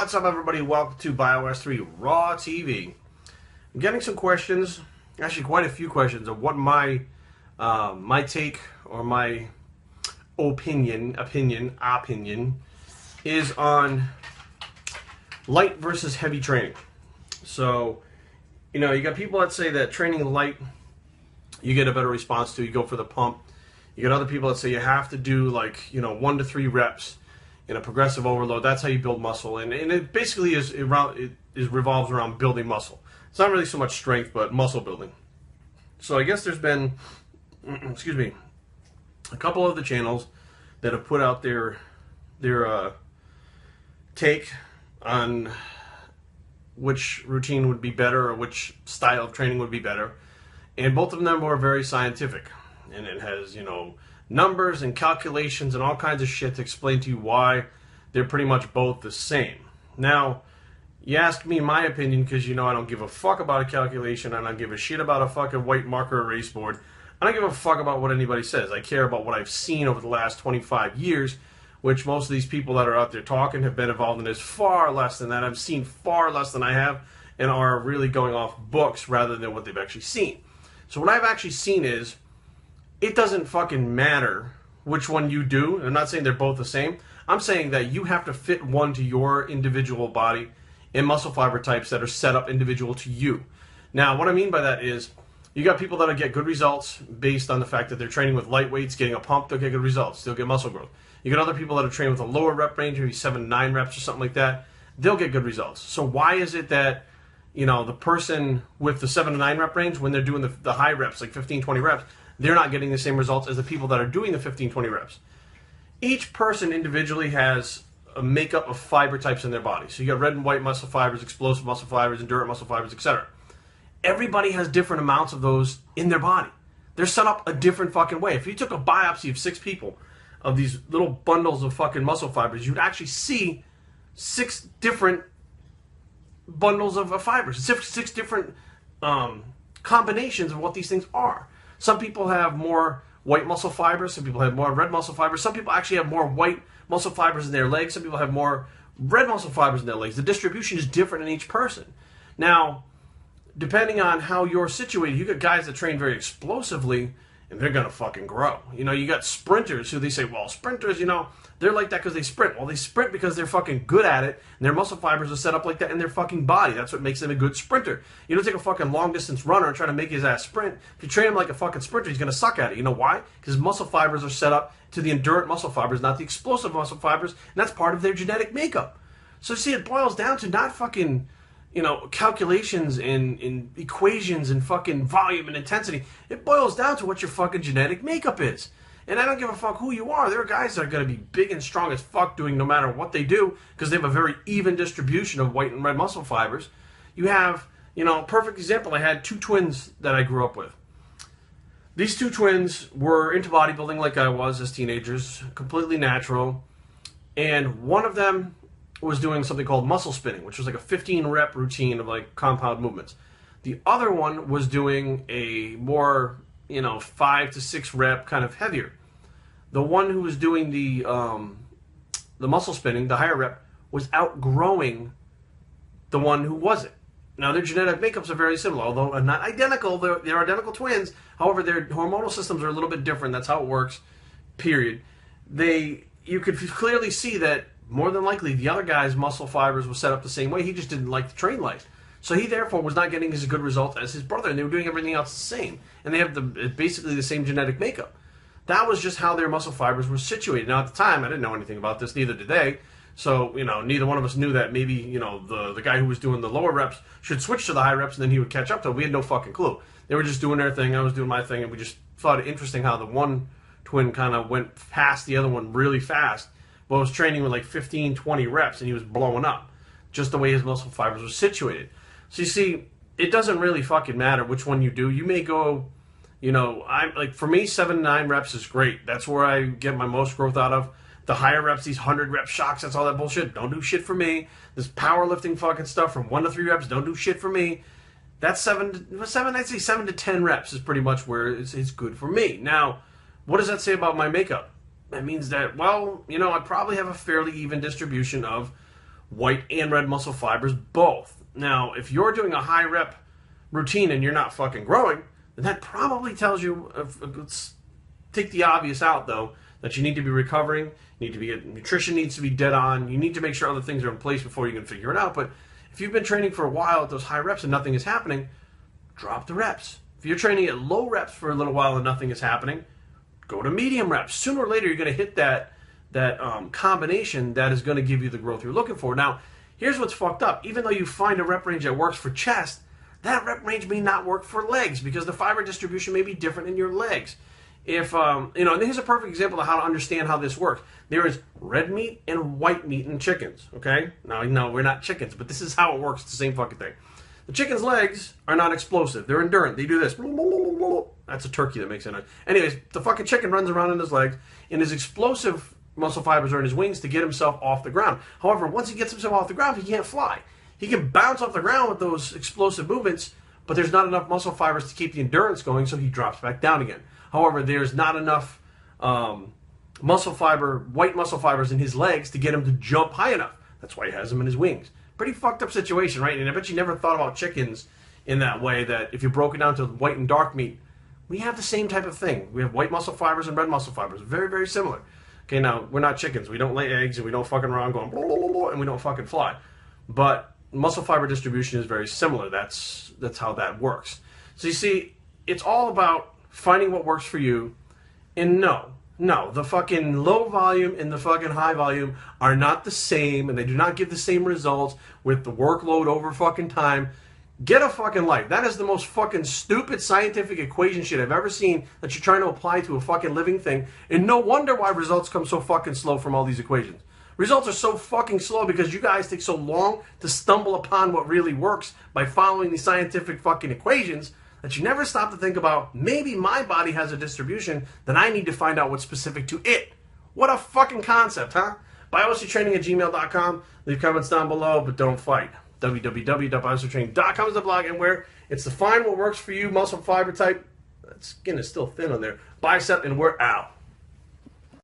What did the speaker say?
What's up, everybody? Welcome to BioS3 Raw TV. I'm getting some questions, actually quite a few questions, of what my take or my opinion is on light versus heavy training. So, you got people that say that training light, you get a better response to, you go for the pump. You got other people that say you have to do 1 to 3 reps in a progressive overload. That's how you build muscle, and it basically revolves around building muscle. It's not really so much strength, but muscle building. So I guess there's been, excuse me, a couple of the channels that have put out their take on which routine would be better or which style of training would be better, and both of them were very scientific, and it has numbers and calculations and all kinds of shit to explain to you why they're pretty much both the same. Now, you ask me my opinion because I don't give a fuck about a calculation, and I don't give a shit about a fucking white marker erase board. I don't give a fuck about what anybody says. I care about what I've seen over the last 25 years, which most of these people that are out there talking have been involved in this far less than that. I've seen far less than I have, and are really going off books rather than what they've actually seen. So what I've actually seen is, it doesn't fucking matter which one you do. I'm not saying they're both the same. I'm saying that you have to fit one to your individual body and muscle fiber types that are set up individual to you. Now, what I mean by that is, you got people that'll get good results based on the fact that they're training with light weights, getting a pump, they'll get good results. They'll get muscle growth. You got other people that are training with a lower rep range, maybe 7 to 9 reps or something like that. They'll get good results. So why is it that the person with the 7 to 9 rep range, when they're doing the high reps, like 15, 20 reps, they're not getting the same results as the people that are doing the 15, 20 reps? Each person individually has a makeup of fiber types in their body. So you got red and white muscle fibers, explosive muscle fibers, endurance muscle fibers, etc. Everybody has different amounts of those in their body. They're set up a different fucking way. If you took a biopsy of 6 people, of these little bundles of fucking muscle fibers, you'd actually see 6 different bundles of fibers, 6 different combinations of what these things are. Some people have more white muscle fibers, some people have more red muscle fibers, some people actually have more white muscle fibers in their legs, some people have more red muscle fibers in their legs. The distribution is different in each person. Now, depending on how you're situated, you got guys that train very explosively, and they're going to fucking grow. You got sprinters who they say, well, sprinters, they're like that because they sprint. Well, they sprint because they're fucking good at it, and their muscle fibers are set up like that in their fucking body. That's what makes them a good sprinter. You don't take a fucking long-distance runner and try to make his ass sprint. If you train him like a fucking sprinter, he's going to suck at it. You know why? Because his muscle fibers are set up to the endurance muscle fibers, not the explosive muscle fibers, and that's part of their genetic makeup. So, see, it boils down to not fucking calculations and equations and fucking volume and intensity. It boils down to what your fucking genetic makeup is. And I don't give a fuck who you are. There are guys that are going to be big and strong as fuck doing no matter what they do because they have a very even distribution of white and red muscle fibers. You have, perfect example, I had 2 twins that I grew up with. These 2 twins were into bodybuilding like I was as teenagers, completely natural. And one of them was doing something called muscle spinning, which was like a 15 rep routine of compound movements. The other one was doing a more 5 to 6 rep kind of heavier. The one who was doing the muscle spinning, the higher rep, was outgrowing the one who wasn't. Now, their genetic makeups are very similar, although not identical. They're identical twins. However, their hormonal systems are a little bit different. That's how it works, period. You could clearly see that more than likely the other guy's muscle fibers were set up the same way. He just didn't like to train light. So he therefore was not getting as good results as his brother, and they were doing everything else the same. And they have basically the same genetic makeup. That was just how their muscle fibers were situated. Now, at the time, I didn't know anything about this, neither did they. So, neither one of us knew that maybe, the guy who was doing the lower reps should switch to the high reps and then he would catch up to it. We had no fucking clue. They were just doing their thing, I was doing my thing, and we just thought it interesting how the one twin kind of went past the other one really fast, but was training with 15, 20 reps, and he was blowing up, just the way his muscle fibers were situated. So you see, it doesn't really fucking matter which one you do. You may go, for me, 7 to 9 reps is great. That's where I get my most growth out of. The higher reps, these 100 rep shocks, that's all that bullshit. Don't do shit for me. This powerlifting fucking stuff from 1 to 3 reps, don't do shit for me. That's I'd say 7 to 10 reps is pretty much where it's good for me. Now, what does that say about my makeup? That means that, well, I probably have a fairly even distribution of white and red muscle fibers both. Now, if you're doing a high rep routine and you're not fucking growing, then that probably tells you, let's take the obvious out though, that you need to be recovering, nutrition needs to be dead on, you need to make sure other things are in place before you can figure it out. But if you've been training for a while at those high reps and nothing is happening, drop the reps. If you're training at low reps for a little while and nothing is happening, go to medium reps. Sooner or later, you're going to hit that combination that is going to give you the growth you're looking for. Now, here's what's fucked up. Even though you find a rep range that works for chest, that rep range may not work for legs because the fiber distribution may be different in your legs. If, and here's a perfect example of how to understand how this works. There is red meat and white meat in chickens, okay? Now, no, we're not chickens, but this is how it works. It's the same fucking thing. The chicken's legs are not explosive. They're endurant. They do this. That's a turkey that makes it. Anyways, the fucking chicken runs around in his legs, and his explosive muscle fibers are in his wings to get himself off the ground. However, once he gets himself off the ground, he can't fly. He can bounce off the ground with those explosive movements, but there's not enough muscle fibers to keep the endurance going, so he drops back down again. However, there's not enough white muscle fibers in his legs to get him to jump high enough. That's why he has them in his wings. Pretty fucked up situation, right? And I bet you never thought about chickens in that way, that if you broke it down to white and dark meat, we have the same type of thing. We have white muscle fibers and red muscle fibers. Very, very similar. Okay, now, we're not chickens. We don't lay eggs, and we don't fucking run going, blah, blah, blah, blah, and we don't fucking fly. But muscle fiber distribution is very similar. That's how that works. So you see, it's all about finding what works for you. And no, the fucking low volume and the fucking high volume are not the same, and they do not give the same results with the workload over fucking time. Get a fucking life. That is the most fucking stupid scientific equation shit I've ever seen that you're trying to apply to a fucking living thing. And no wonder why results come so fucking slow from all these equations. Results are so fucking slow because you guys take so long to stumble upon what really works by following these scientific fucking equations that you never stop to think about, maybe my body has a distribution that I need to find out what's specific to it. What a fucking concept, huh? BioStraining@gmail.com. Leave comments down below, but don't fight. www.biostraining.com is the blog, and where it's to find what works for you, muscle fiber type. That skin is still thin on there. Bicep, and we're out.